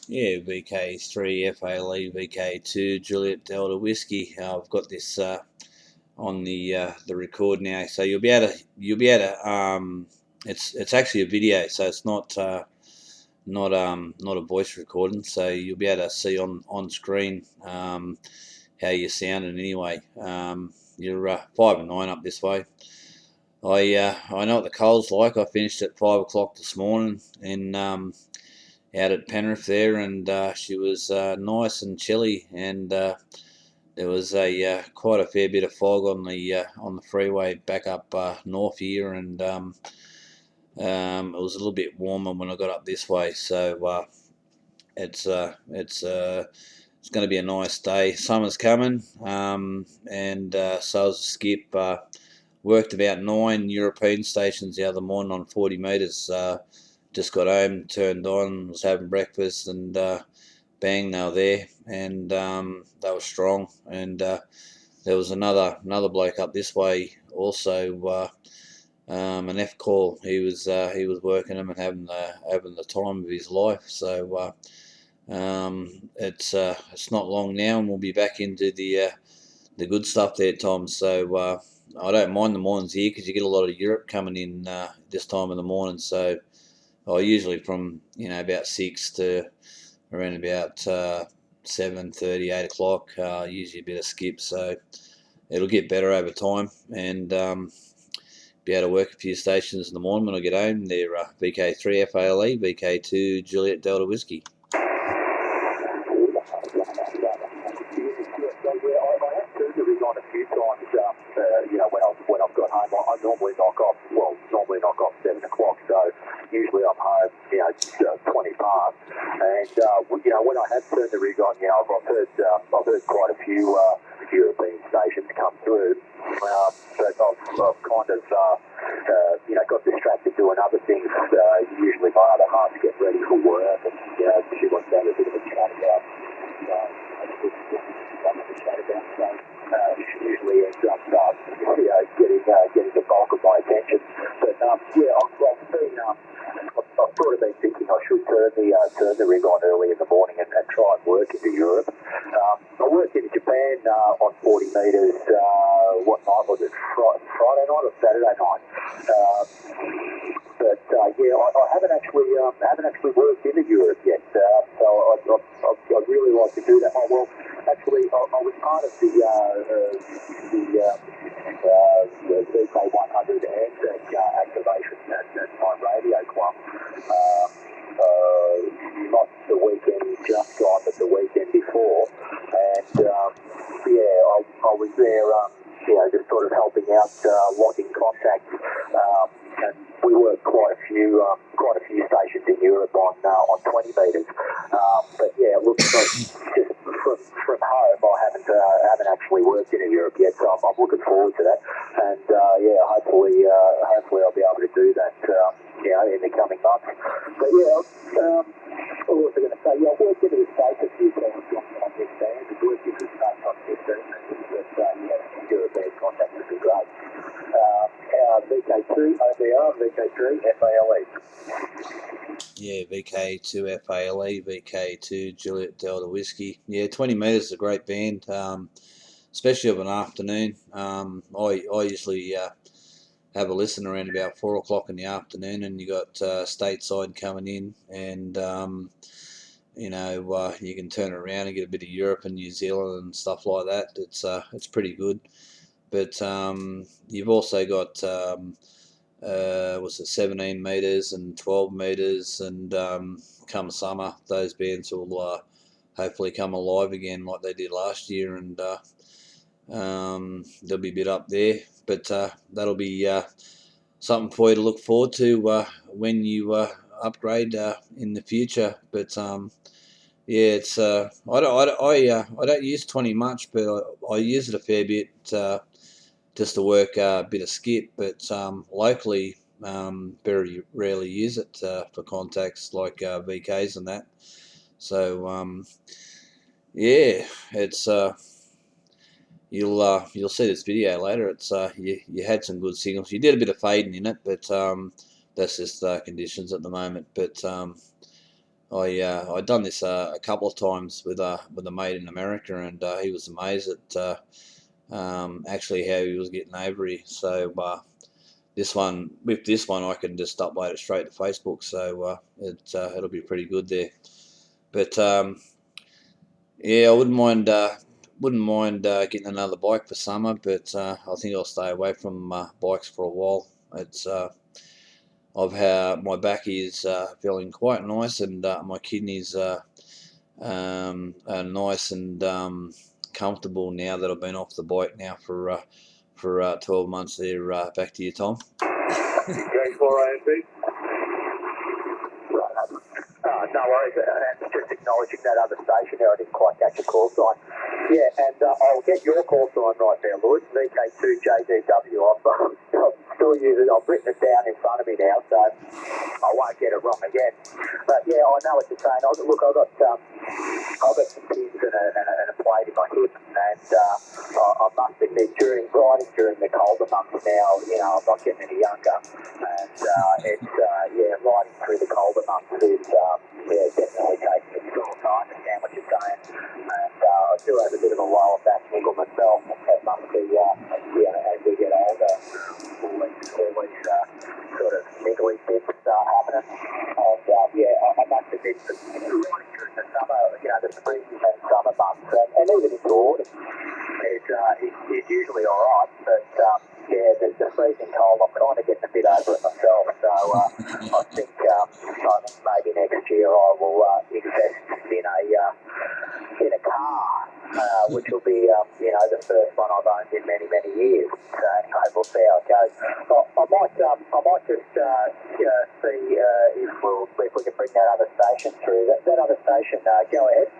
Yeah, VK3FALE, VK2 Juliet Delta Whiskey. I've got this on the record now, so you'll be able to. It's actually a video, so it's not a voice recording. So you'll be able to see on screen how you're sounding anyway. You're 5 and 9 up this way. I know what the cold's like. I finished at 5 o'clock this morning in out at Penrith there, and she was nice and chilly, and there was quite a fair bit of fog on the freeway back up north here, and it was a little bit warmer when I got up this way. So it's going to be a nice day. Summer's coming, and so is Skip. Worked about 9 European stations the other morning on 40 metres. Just got home, turned on, was having breakfast, and bang, they were there, and they were strong. And there was another bloke up this way also, an F call. He was working them and having the time of his life. So it's not long now, and we'll be back into the good stuff there, Tom. So I don't mind the mornings here because you get a lot of Europe coming in this time of the morning. So usually from about 6 to around about 7:30, 8 o'clock. Usually a bit of skip, so it'll get better over time, and be able to work a few stations in the morning when I get home. They're VK3FALE, VK2 Juliet Delta Whiskey. On a few times, when I've got home, I normally knock off 7 o'clock, so usually I'm home, 20 past, and, when I have turned the rig on, I've heard quite a few European stations come through, but I've kind of, got distracted doing other things, usually my other half to get ready for work, and, she wants to have a bit of a chat about, usually ends up getting the bulk of my attention. But I've sort of been thinking I should turn the rig on early in the morning and try and work into Europe. I worked in Japan on 40 metres. What night was it? Friday night or Saturday night? I haven't actually worked into Europe yet. So I'd really like to do that. Oh well, actually, I was part of the VK100 handshake activation at my radio club. Not the weekend just gone, but the weekend before, and I was there, just sort of helping out, locking contacts, and we worked quite a few stations in Europe on 20 metres. But yeah, look, just from home, I haven't actually worked in Europe yet, so I'm looking forward to that. And hopefully I'll be able to do that, in the coming months. But what was I going to say? Yeah, I've worked into the States a few times on this band. I've worked into the States on 15 minutes, but European contacts would be great. VK2 OBR, VK3FALE. Yeah, VK2FALE, VK2 Juliet Delta Whiskey. Yeah, 20 metres is a great band, especially of an afternoon. I usually have a listen around about 4 o'clock in the afternoon, and you got stateside coming in, and you can turn it around and get a bit of Europe and New Zealand and stuff like that. It's pretty good, but you've also got 17 metres and 12 metres, and come summer, those bands will hopefully come alive again like they did last year, and they'll be a bit up there, but that'll be something for you to look forward to when you upgrade in the future. But it's I don't use 20 much, but I use it a fair bit just to work a bit of skip. But locally, very rarely use it for contacts like VKs and that. So it's you'll see this video later. It's you had some good signals. You did a bit of fading in it, but that's just conditions at the moment. But I done this a couple of times with a mate in America, and he was amazed at actually how he was getting over here. So this one I can just upload it straight to Facebook, so it'll be pretty good there. But yeah, I wouldn't mind getting another bike for summer, but I think I'll stay away from bikes for a while. It's my back is feeling quite nice, and my kidneys are nice and comfortable now that I've been off the bike now for 12 months there. Back to you, Tom. VK4AMB. No worries, and just acknowledging that other station there, I didn't quite catch a call sign. Yeah, and I'll get your call sign right there, Lewis, VK2JDW. I'm still using it, I've written it down in front of me now, so I won't get it wrong again. But yeah, I know what you're saying. Look, I've got some pins and a plate in my hip, and I must admit, riding during the colder months now, you know, I'm not getting any younger, and riding through the colder months is definitely taking its toll. So I understand what you're saying, and I do have a bit of a lower back wiggle myself. That must be, as we get older, all these sort of niggly bits start happening. And I must admit, riding during the summer, you know, the spring and summer months, and even in the autumn, it's usually all right, but the freezing cold, I'm kind of getting a bit over it myself. So I think maybe next year I will invest in a car, which will be the first one I've owned in many years. So anyway, we'll see how it goes. I might just see if we can bring that other station through. That other station, go ahead.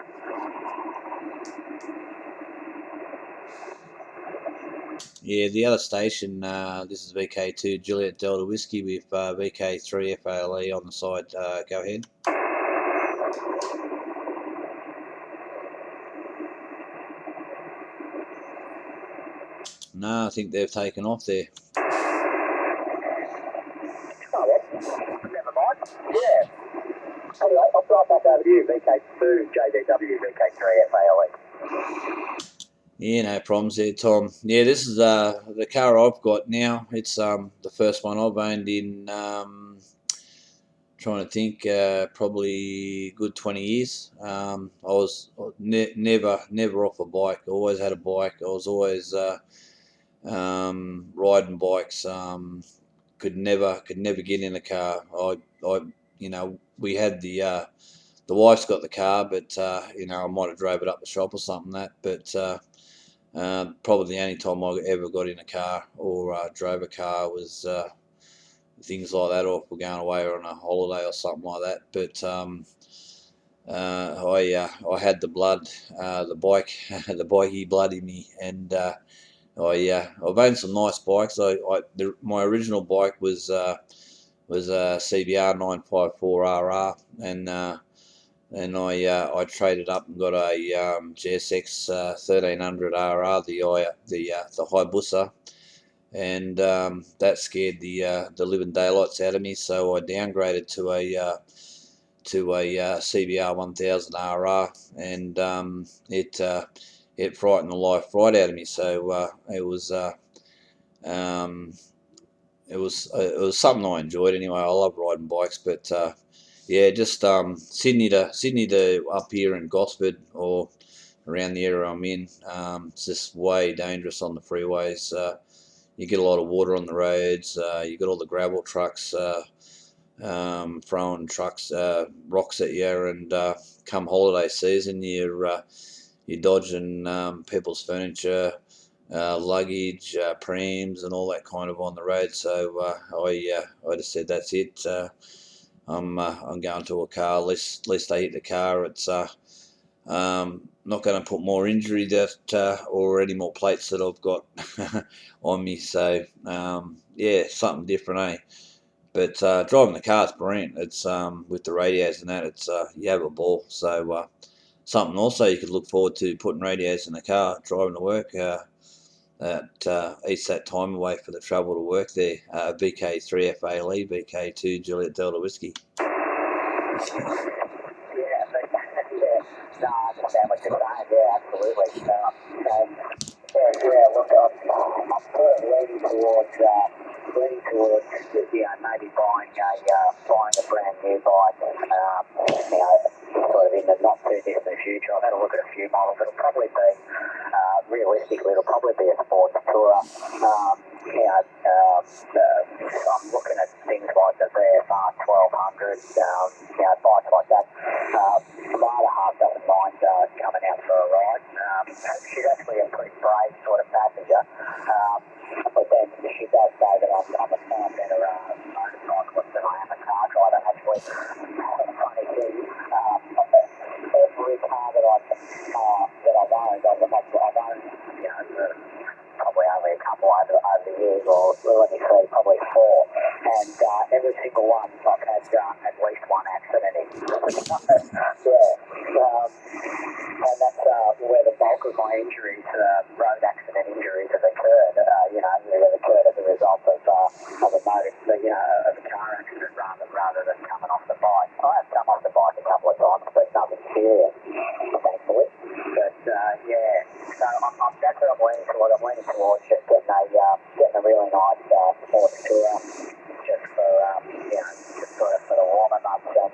Yeah, the other station, this is VK2 Juliet Delta Whiskey with VK3FALE on the side. Go ahead. No, I think they've taken off there. Oh, never mind. Yeah. Anyway, I'll drive back over to you, VK2JDW, VK3FALE. Yeah, no problems there, Tom. Yeah, this is the car I've got now. It's the first one I've owned in trying to think, probably good 20 years. I was never off a bike. I always had a bike. I was always riding bikes. Could never get in a car. We had the wife's got the car, but I might have drove it up the shop or something but probably the only time I ever got in a car or drove a car was things like that, or if we're going away on a holiday or something like that. But I had the blood, the bikey blood in me, and I've owned some nice bikes. My original bike was a CBR 954RR, and I traded up and got a GSX 1300RR, the Hayabusa, and that scared the living daylights out of me. So I downgraded to a CBR 1000RR, and it frightened the life right out of me. So it was something I enjoyed anyway. I love riding bikes, but just Sydney to up here in Gosford or around the area I'm in, it's just way dangerous on the freeways. You get a lot of water on the roads. You got all the gravel trucks throwing rocks at you, and come holiday season, you're dodging people's furniture, luggage, prams, and all that kind of on the road. So I just said that's it. I'm going to a car. Lest I hit the car. It's not going to put more injury or any more plates that I've got on me. So something different, eh? But driving the car is brilliant. It's with the radios and that. It's you have a ball. So something also you could look forward to, putting radios in the car, driving to work. That eats that time away for the travel to work there. VK3FALE, VK2 Juliet Delta Whiskey. down with the same. Yeah, absolutely. Look, I'm sort of leaning towards maybe buying a brand new bike. Sort of in the not too distant future. I've had a look at a few models. It'll probably be realistically, it'll probably be a sports tourer. I'm looking at things like the VFR 1200, bikes like that. My other half doesn't mind coming out for a ride. She's actually a pretty brave sort of passenger. But then she does say that I'm a far better motorcyclist than I am a car driver. Actually, funny thing, every car that I've owned, probably only a couple over the years, or let me say, probably four. And every single one I've had at least one accident in. And that's where the bulk of my injuries, road accident injuries, have occurred. They've occurred as a result of a car accident rather than coming off the bike. I have come off the bike a couple of times, but nothing serious, thankfully. But so that's what I'm leaning towards. I'm leaning towards just getting a really nice sports tour, just for just sort of for the warmer months, and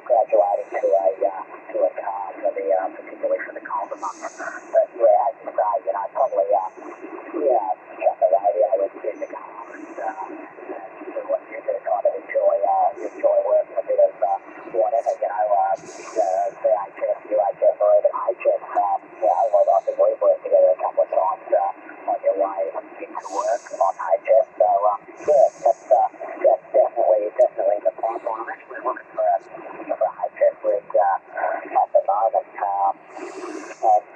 graduating to a car for the particularly for the colder months. But as you say, probably shut the radio in the car and do what you do, kind of enjoy working a bit of whatever, VHF, UHF, or even HF. I think we've worked together a couple of times on your way into work on HF. So that's definitely in the pipeline. I'm actually looking for a HF rig at the moment. I've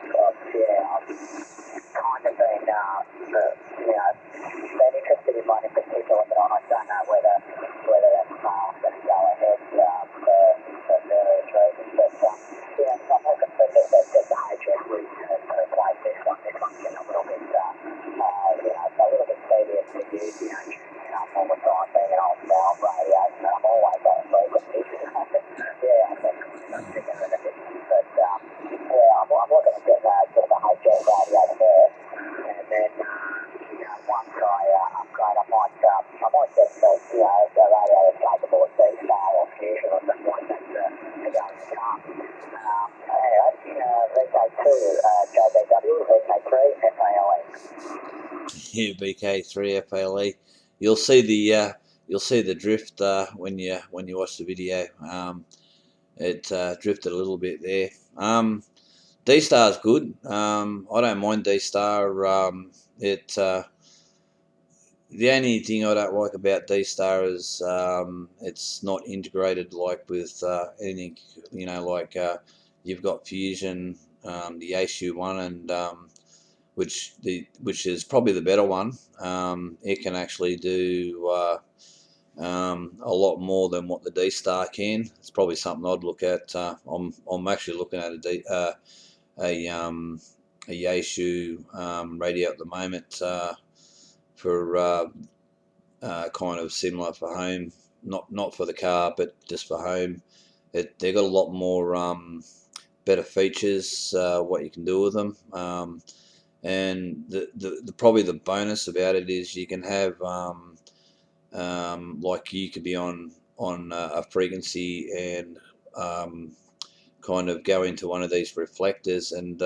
kind of been interested in one in particular, but I don't know whether that's going to go ahead for various reasons. But so I'm looking for just a HF rig to replace this one. This one's getting a little bit tedious to use, tuning up all the time, being an old style radio, and I'm always on frequency. I'm thinking of it a bit, but I'm looking at just a HF radio first, and then once I upgrade, I might get the radio that's capable of D-Star or Fusion or something like that to go in the car. VK2JDW, VK3FALE. Yeah, VK3FALE. You'll see the drift when you watch the video. It drifted a little bit there. D-Star's good. I don't mind D-Star. The only thing I don't like about D-Star is it's not integrated like with anything. You've got Fusion, the ASU one, and which is probably the better one. It can actually do a lot more than what the D-Star can. It's probably something I'd look at. I'm actually looking at a Yaesu radio at the moment for kind of similar for home, not for the car, but just for home. They've got a lot more better features, what you can do with them. And the probably the bonus about it is you can have like you could be on a frequency and kind of go into one of these reflectors, and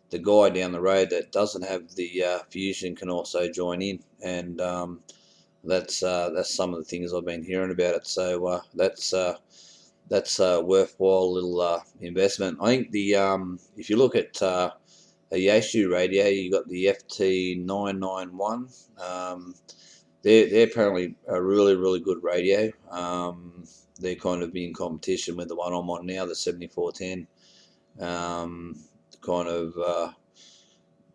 the guy down the road that doesn't have the Fusion can also join in, and that's some of the things I've been hearing about it. So that's a worthwhile little investment. I think if you look at a Yaesu radio, you got the FT991. They're apparently a really good radio. They're kind of in competition with the one I'm on now, the 7410. Kind of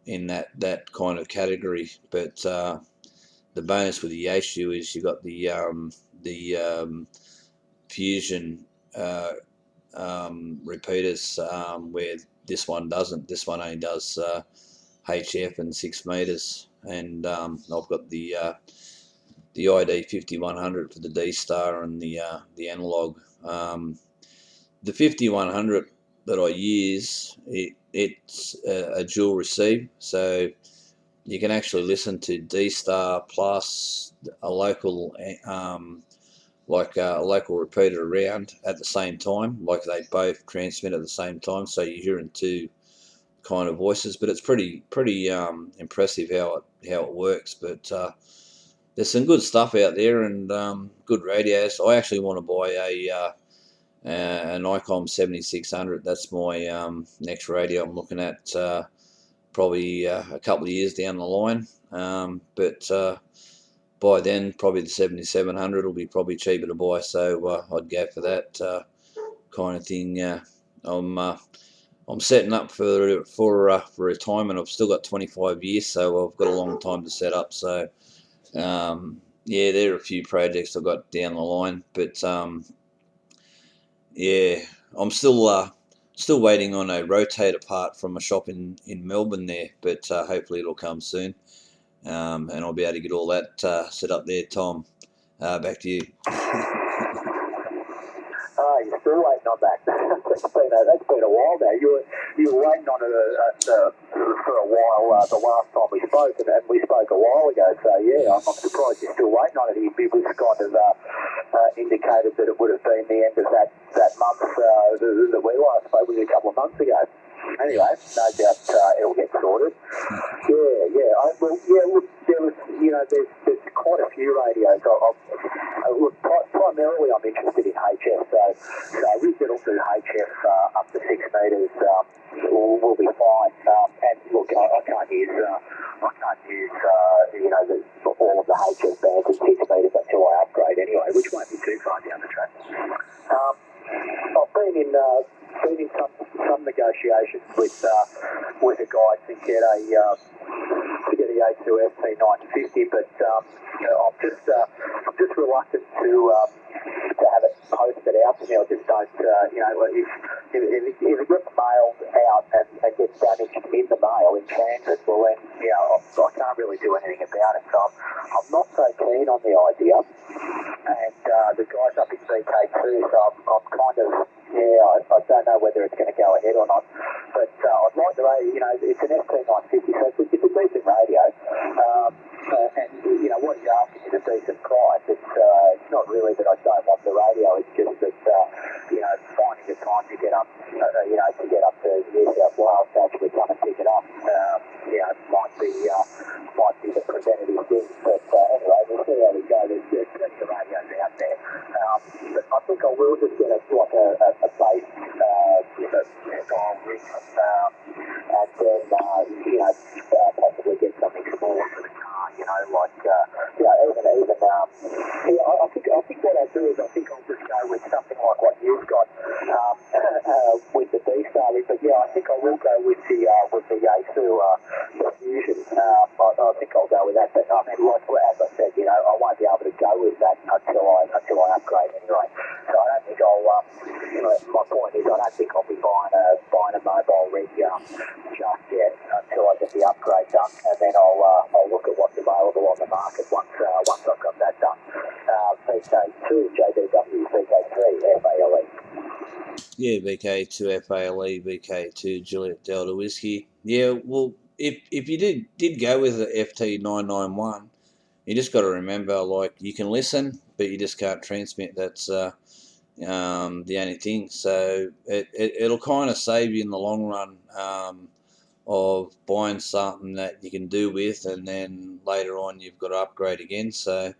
in that kind of category. But the bonus with the Yaesu is you got the Fusion repeaters, where this one doesn't. This one only does HF and 6 meters, and I've got the ID 5100 for the D-Star and the analog. The 5100 that I use, it's a dual receive, so you can actually listen to D-Star plus a local like a local repeater around at the same time, like they both transmit at the same time, so you're hearing two kind of voices. But it's pretty impressive how it works. But there's some good stuff out there, and good radios. I actually want to buy an ICOM 7600. That's my next radio I'm looking at, probably a couple of years down the line. But by then, probably the 7700 will be probably cheaper to buy, so I'd go for that kind of thing. I'm setting up for retirement. I've still got 25 years, so I've got a long time to set up. So yeah, there are a few projects I've got down the line, but yeah, I'm still waiting on a rotator part from a shop in Melbourne there, but hopefully it'll come soon, and I'll be able to get all that set up there. Tom, back to you. You're still waiting on that. That's been a while now. You were waiting on it for a while the last time we spoke, and we spoke a while ago. So yeah, I'm surprised you're still waiting on it. It was kind of indicated that it would have been the end of that month that we last spoke with a couple of months ago. Anyway, no doubt it'll get sorted. Look, there was, there's quite a few radios. Look, primarily I'm interested in HF, so we can also do HF up to 6 metres. Will be fine. And look, I can't use all of the HF bands at 6 metres until I upgrade anyway, which won't be too far down the track. I've been in some negotiations with a guy to get a A2 FT950, but I'm just reluctant to have it posted out to me. I just don't, if it gets mailed out and gets damaged in the mail in transit, well then, I can't really do anything about it. So I'm not so keen on the idea. And the guys up in VK2, so I'm kind of, I don't know whether it's going to go ahead or not. But I'd like the radio, it's an FT950, so it's a decent radio. And, what you're asking is a decent price. It's not really that I don't want the radio, it's just that, finding the time to get up, to get up to New South Wales to actually come and pick it up, might be the preventative thing. But anyway, we'll see how we go. There's plenty of radios out there. But I think I will just get a base style rig, and then, possibly get something smaller for the car, I think what I'll do is I'll just go with something like what you've got with the D-Star. But yeah, I think I will go with the Yaesu Fusion. I think I'll go with that. But I mean, as I said, I won't be able to go with that until I upgrade anyway. So I don't think I'll. My point is, I don't think I'll be buying a mobile rig just yet until I get the upgrade done, and then I'll look at what's available on the market once I've got that done. VK2JDW, VK3FALE. Yeah, VK2FALE, VK2 Juliet Delta Whiskey. Yeah, well, if you did go with the FT991, you just got to remember, like, you can listen, but you just can't transmit. That's the only thing. So it'll kind of save you in the long run of buying something that you can do with, and then later on you've got to upgrade again. So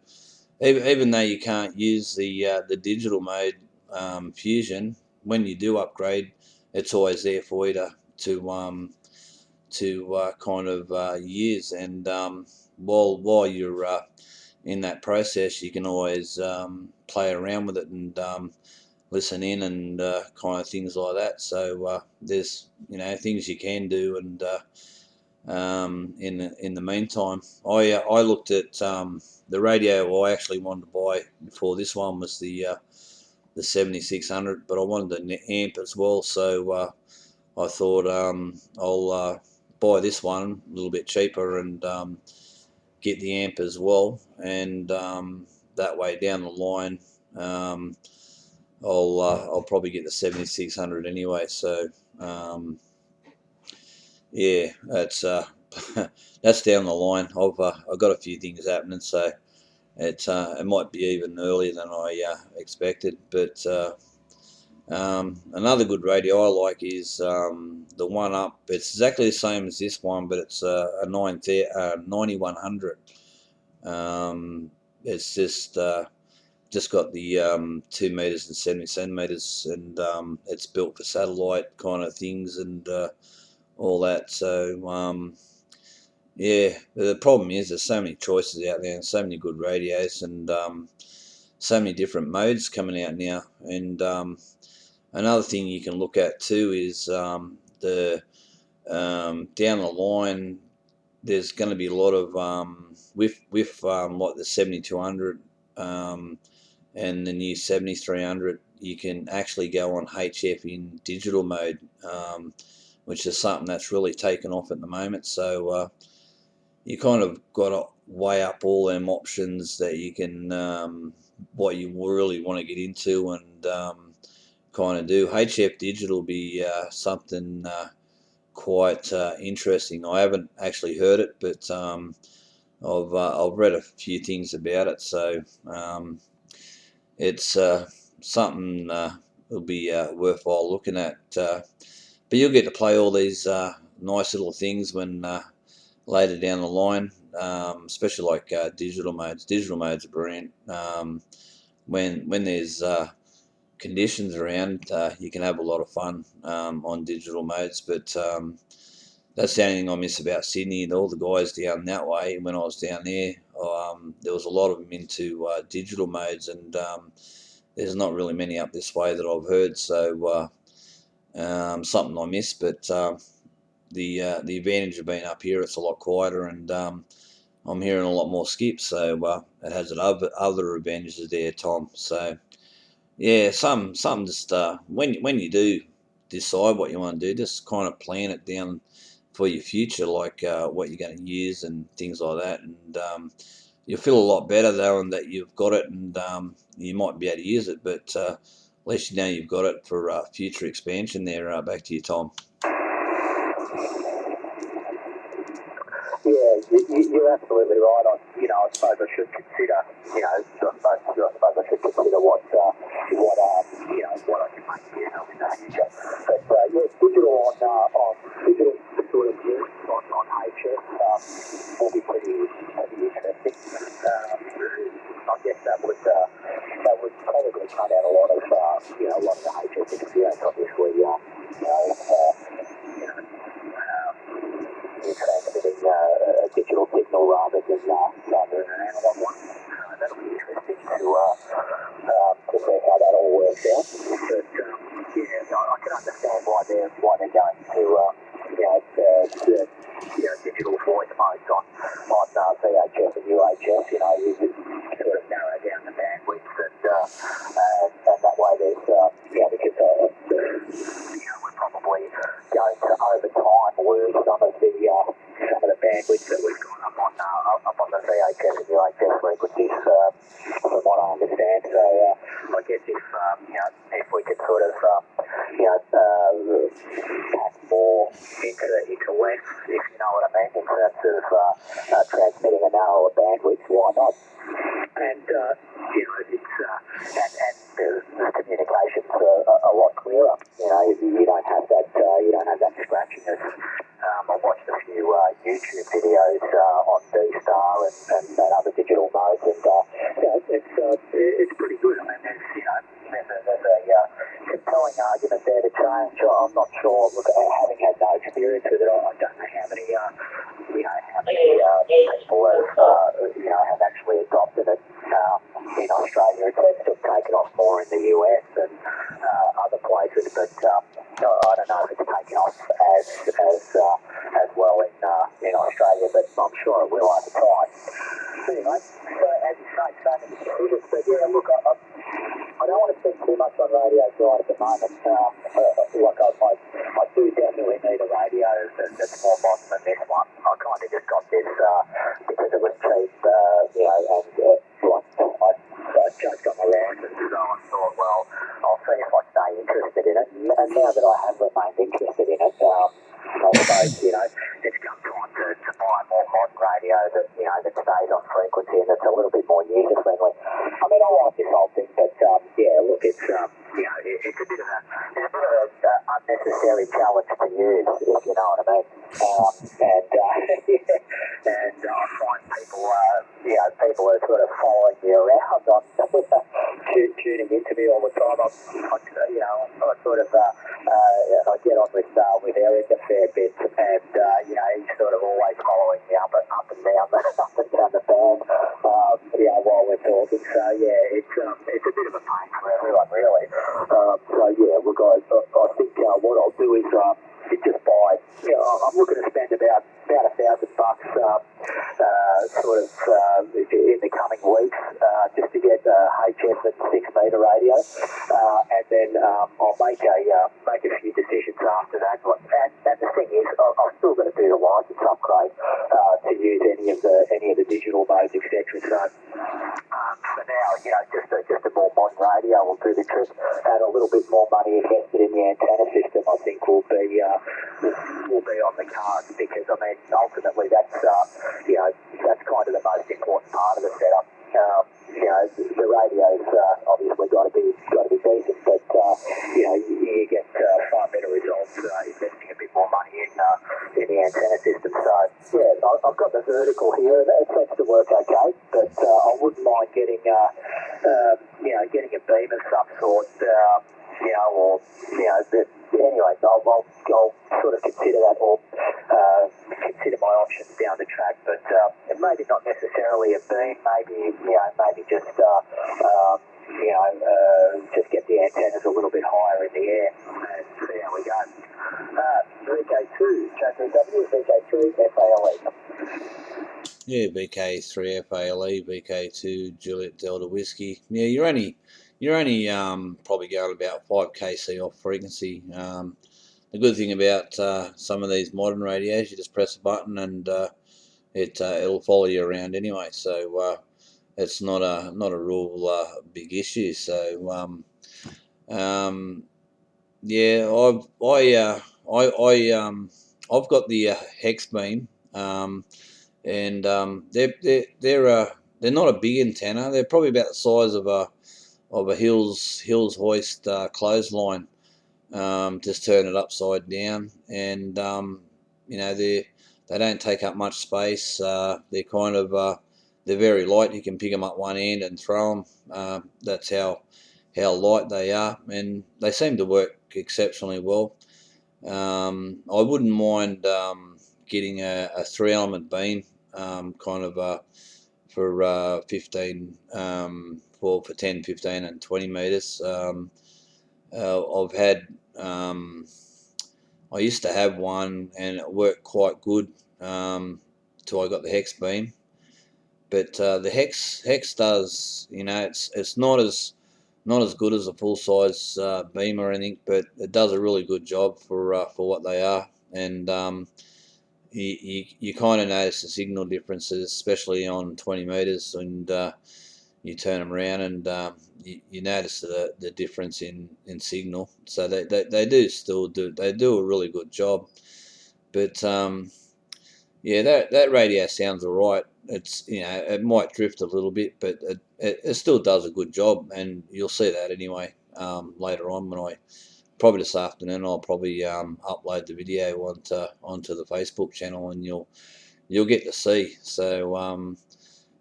even though you can't use the digital mode Fusion, when you do upgrade, it's always there for you to kind of use. And while you're in that process, you can always play around with it and listen in and kind of things like that. So there's things you can do, and in the meantime, I looked at the radio I actually wanted to buy before this one was the 7600, but I wanted an amp as well, so I thought I'll buy this one a little bit cheaper and get the amp as well, and that way down the line I'll probably get the 7600 anyway. So yeah, that's that's down the line. I've got a few things happening, so it might be even earlier than I expected. But another good radio I like is the one up. It's exactly the same as this one, but it's a 9100. It's just got the 2 meters and 70 centimeters, and it's built for satellite kind of things and all that. So yeah, the problem is there's so many choices out there and so many good radios, and so many different modes coming out now. And another thing you can look at too is the down the line. There's going to be a lot of with like the 7200 and the new 7300. You can actually go on HF in digital mode, which is something that's really taken off at the moment. So you kind of got to weigh up all them options that you can, what you really want to get into and kind of do. HF digital will be something quite interesting. I haven't actually heard it, but I've read a few things about it. So it's something will be worthwhile looking at. But you'll get to play all these nice little things when later down the line, especially like digital modes. Digital modes are brilliant. When there's conditions around, you can have a lot of fun on digital modes. But that's the only thing I miss about Sydney. And all the guys down that way, when I was down there, there was a lot of them into digital modes, and there's not really many up this way that I've heard. So something I miss, but the advantage of being up here, it's a lot quieter, and I'm hearing a lot more skips, so it has other advantages there, Tom. So yeah, some just when you do decide what you want to do, just kind of plan it down for your future, like what you're going to use and things like that, and you'll feel a lot better knowing that you've got it, and you might be able to use it, but at least you know you've got it for future expansion there. Back to you, Tom. Yeah, you're absolutely right. I suppose I should consider, I suppose I should consider what I can make use of in the future. But yeah, digital on digital sort of use on HS will be pretty interesting. I guess that would probably cut out a lot of the HS interference. Obviously, you're transmitting a digital signal rather than an analog one. That'll be interesting to see how that all works out. But yeah, I can understand why they're going to digital voice modes on VHF and UHF. You sort of narrow down the bandwidth, and that way there's because we're probably going to over time lose some of the bandwidth that we've got up on the VHF and UHF frequencies, from what I understand. So I guess if we could sort of pack more into less, if you know what I mean, in terms of transmitting a narrower bandwidth, why not? And it's the communications a lot clearer. You don't have that scratchiness. I've watched a few YouTube videos on D-Star and other digital modes, and it's pretty good. I mean, there's a compelling argument there to change. I'm not sure. Look, having had no experience with it, I don't know how many people have actually adopted it in Australia. It seems to have taken off more in the US and other places, but I don't know if it's taken off as well in Australia, but I'm sure it will over time. Anyway, so as you say, so many computers, but yeah, look, I don't want to spend too much on radios right at the moment. I do definitely need a radio that's more modern than this one. I kind of just got this because it was cheap, and I just got my license, so I thought, well, I'll see if I stay interested in it. And now that I have remained interested in it, I suppose, it's come time to buy a more modern radio that, that stays on frequency and that's a little bit more user-friendly. I mean, I like this whole thing, but, look, it's, it's a bit of a unnecessary challenge to use, if you know what I mean. And I find people, people are sort of following me around on tuning into me all the time. I sort of, I get on with Eric a fair bit, and he's sort of always following me up and down, up and down the band, while we're talking. So it's a bit of a pain for everyone, really. Look, I think what I'll do is just buy. I'm looking to spend about $1,000 in the coming weeks just to get a HS and 6-metre radio, and then I'll make a few decisions after that. And the thing is, I'm still going to do the license upgrade to use any of the digital modes, etc. So for now, just a more modern radio will do the trick, and a little bit more money invested in the antenna system, I think, will be on the cards, because I mean ultimately that's kind of the most important part of the setup. The radio's obviously got to be decent, but you get far better results investing a bit more money in the antenna system. So I've got the vertical here, and it seems to work okay, but I wouldn't mind getting getting a beam of some sort, anyway, I'll sort of consider that, or consider my options down the track, but maybe not necessarily a beam, maybe just just get the antennas a little bit higher in the air and see how we go. VK2JDW, VK3FALE. Yeah, VK3FALE, VK2 Juliet Delta Whiskey. Yeah, you're only probably going about 5 kc off frequency. The good thing about some of these modern radios, you just press a button and it'll follow you around anyway. So it's not a real big issue. So I've got the hex beam, and they're not a big antenna. They're probably about the size of a Hills hoist clothesline. Just turn it upside down, and they don't take up much space. They're kind of they're very light. You can pick them up one end and throw them. That's how light they are, and they seem to work exceptionally well. I wouldn't mind getting a 3-element beam, for 15, for 10, 15, and 20 meters. I've had I used to have one, and it worked quite good till I got the hex beam. But the hex does, it's not as good as a full size beam or anything, but it does a really good job for what they are. And you kind of notice the signal differences, especially on 20 meters, and you turn them around, and you notice the difference in signal. So they do a really good job. But that radio sounds alright. It's it might drift a little bit, but it still does a good job, and you'll see that anyway later on when probably this afternoon I'll probably upload the video onto the Facebook channel, and you'll get to see. So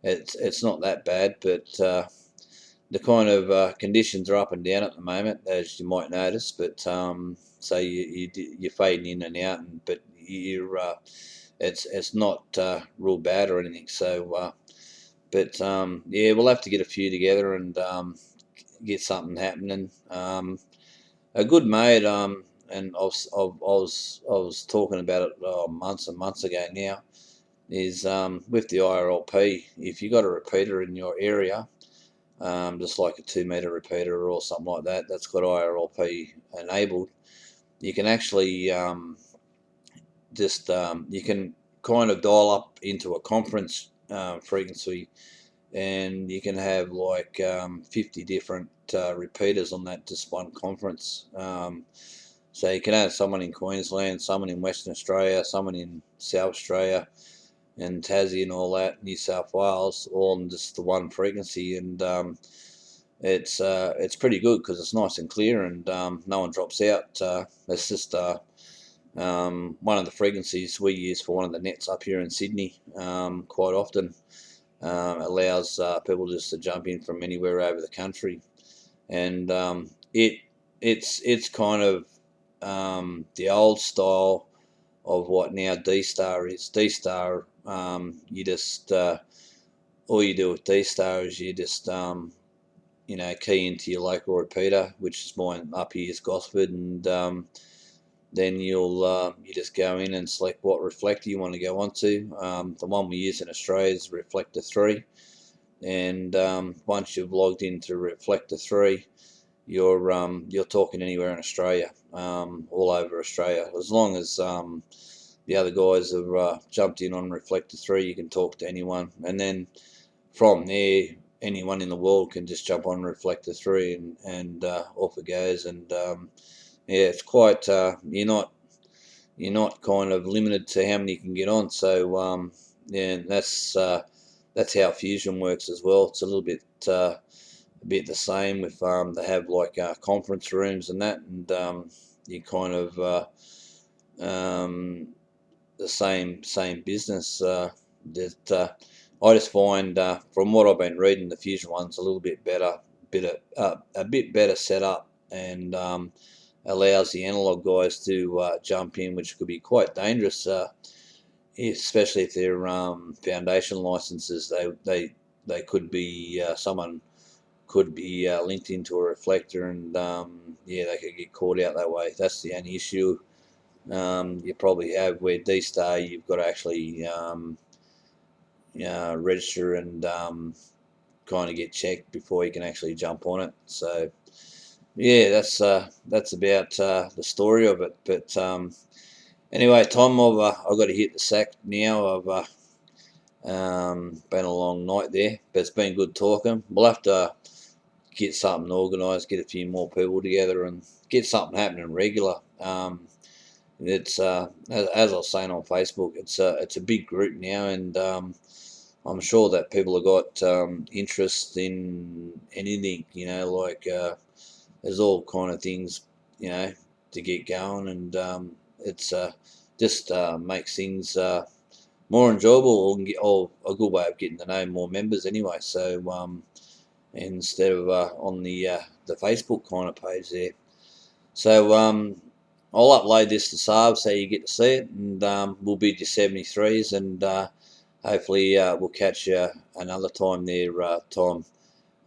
it's not that bad, but the kind of conditions are up and down at the moment, as you might notice. But so you're fading in and out, but it's not real bad or anything. So we'll have to get a few together and get something happening. A good mate, and I was talking about it months and months ago now, is with the IRLP. If you got a repeater in your area, just like a 2-meter repeater or something like that, that's got IRLP enabled, you can actually you can kind of dial up into a conference frequency and you can have like 50 different repeaters on that just one conference. So you can have someone in Queensland, someone in Western Australia, someone in South Australia, and Tassie and all that, New South Wales, all on just the one frequency, and it's pretty good because it's nice and clear, and no one drops out. It's just one of the frequencies we use for one of the nets up here in Sydney quite often. Allows people just to jump in from anywhere over the country, and it's kind of the old style of what now D-Star is. D-Star, you just all you do with D-Star is you just key into your local repeater, which is mine up here is Gosford, and then you just go in and select what reflector you want to go onto. The one we use in Australia is Reflector 3, and once you've logged into Reflector 3, you're talking anywhere in Australia, all over Australia. As long as the other guys have jumped in on Reflector 3, you can talk to anyone, and then from there, anyone in the world can just jump on Reflector 3 and off it goes. And yeah, it's quite you're not kind of limited to how many you can get on. So yeah, that's how Fusion works as well. It's a bit the same with they have like conference rooms and that, and you kind of the same business. That I just find from what I've been reading, the Fusion one's a little bit better, a bit better set up, and allows the analog guys to jump in, which could be quite dangerous, especially if they're foundation licenses. They could be someone could be linked into a reflector, and yeah, they could get caught out that way. That's the only issue you probably have. Where D-Star, you've got to actually register and kind of get checked before you can actually jump on it. So yeah, that's about the story of it. But anyway, Tom, I've got to hit the sack now. I've been a long night there, but it's been good talking. We'll have to get something organised, get a few more people together, and get something happening regular. It's as I was saying on Facebook, it's a big group now, and I'm sure that people have got interest in anything, like there's all kind of things, to get going, and it's just makes things more enjoyable, or a good way of getting to know more members anyway. So instead of on the Facebook kind of page there. So I'll upload this to Saab so you get to see it, and we'll bid you 73s, and hopefully we'll catch you another time there, Tom.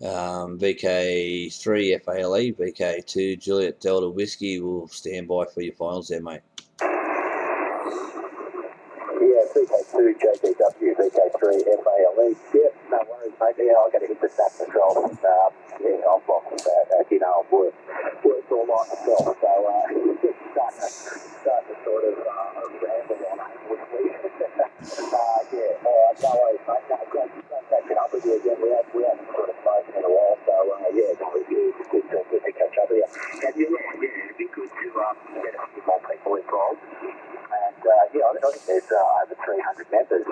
VK3FALE, VK2 Juliet Delta Whiskey will stand by for your finals there, mate. Yeah, VK2JDW, VK3FALE. Yep, no worries, mate. Yeah, I've got to hit the sack myself. Yeah, I've lost that. As you know, I've worked all night myself, so just start to sort of ramble on it quickly. Yeah, all right, no worries, mate. No, great catching up with you again. We haven't sort of spoken in a while, so yeah, no, it's good to catch up with you. And you're right, yeah, it'd be good to get a few more people involved. And yeah, I think there's over 300 members, of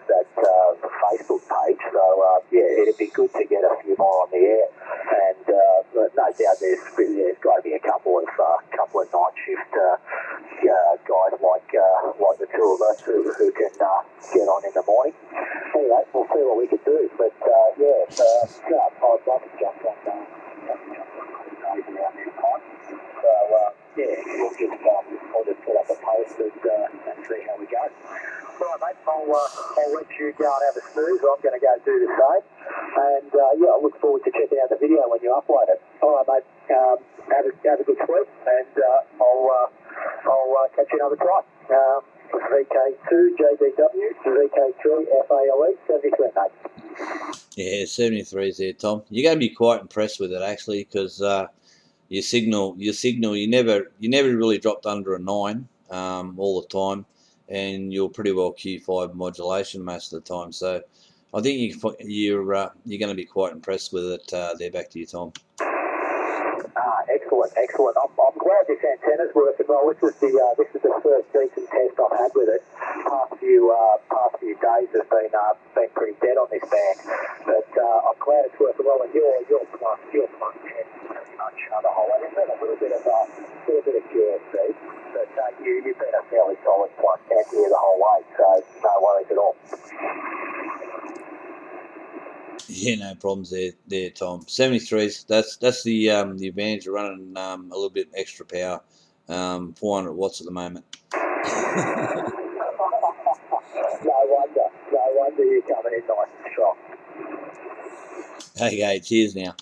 that Facebook page. So yeah, it'd be good to get a few more on the air. And but no doubt there's got to be a couple of night shift guys like the two of us who can get on in the morning. Anyway, we'll see what we can do. But yeah, I'd like to jump on around this time. So yeah, I'll just put up a post and see how we go. All right, mate, I'll let you go and have a snooze. I'm going to go do the same. And yeah, I look forward to checking out the video when you upload it. All right, mate, have a good sleep, and I'll catch you another time. VK2JDW, VK3FALE, 73, mate. Yeah, 73s there, Tom. You're going to be quite impressed with it actually, because your signal, you never really dropped under a 9 all the time, and you're pretty well Q5 modulation most of the time. So I think you're going to be quite impressed with it. There, back to you, Tom. Excellent, excellent. I'm glad this antenna's working well. This is the first decent test I've had with it. Past few days have been pretty dead on this band, but I'm glad it's working well. And you're plus 10 pretty much the whole way. There's been a little bit of QSC, but you've been a fairly solid plus 10 here the whole way, so no worries at all. Yeah, no problems there, Tom. 73s. That's the advantage of running a little bit extra power. 400 watts at the moment. No wonder you're coming in nice and strong. Okay, cheers now.